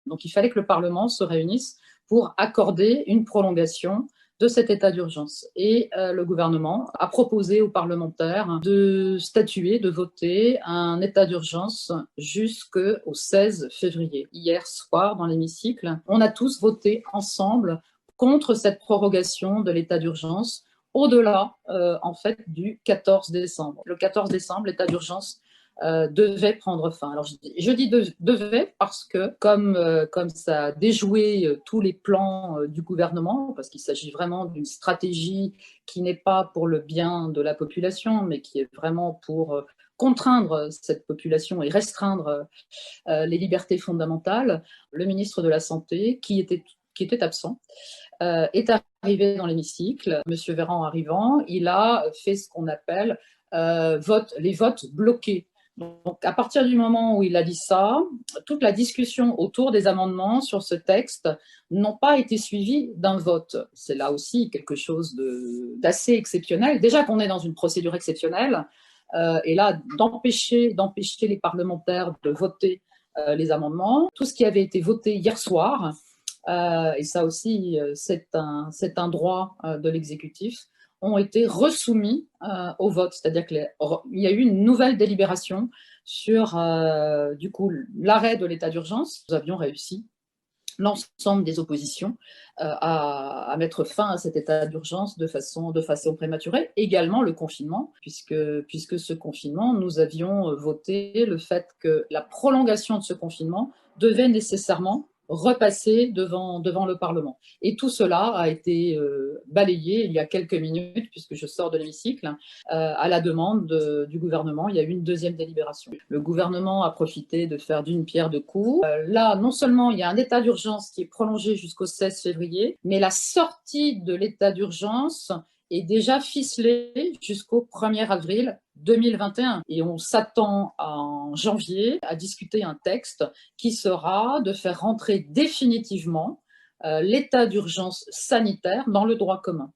Donc il fallait que le Parlement se réunisse pour accorder une prolongation de cet état d'urgence. Et le gouvernement a proposé aux parlementaires de statuer, de voter un état d'urgence jusqu'au 16 février. Hier soir, dans l'hémicycle, on a tous voté ensemble contre cette prorogation de l'état d'urgence au-delà, en fait, du 14 décembre. Le 14 décembre, l'état d'urgence devait prendre fin. Alors je dis devait parce que comme ça a déjoué tous les plans du gouvernement, parce qu'il s'agit vraiment d'une stratégie qui n'est pas pour le bien de la population, mais qui est vraiment pour contraindre cette population et restreindre les libertés fondamentales, le ministre de la Santé, qui était absent, est arrivé dans l'hémicycle. Monsieur Véran arrivant, il a fait ce qu'on appelle les votes bloqués. Donc, à partir du moment où il a dit ça, toute la discussion autour des amendements sur ce texte n'ont pas été suivies d'un vote. C'est là aussi quelque chose d'assez exceptionnel. Déjà qu'on est dans une procédure exceptionnelle, et là, d'empêcher les parlementaires de voter les amendements. Tout ce qui avait été voté hier soir, et ça aussi, c'est un droit de l'exécutif, ont été resoumis au vote. C'est-à-dire qu'il y a eu une nouvelle délibération sur, du coup, l'arrêt de l'état d'urgence. Nous avions réussi, l'ensemble des oppositions, à mettre fin à cet état d'urgence de façon prématurée. Également le confinement, puisque ce confinement, nous avions voté le fait que la prolongation de ce confinement devait nécessairement repasser devant le Parlement. Et tout cela a été balayé il y a quelques minutes, puisque je sors de l'hémicycle, à la demande du gouvernement. Il y a eu une deuxième délibération. Le gouvernement a profité de faire d'une pierre deux coups. Là, non seulement il y a un état d'urgence qui est prolongé jusqu'au 16 février, mais la sortie de l'état d'urgence est déjà ficelée jusqu'au 1er avril 2021. Et on s'attend en janvier à discuter un texte qui sera de faire rentrer définitivement l'état d'urgence sanitaire dans le droit commun.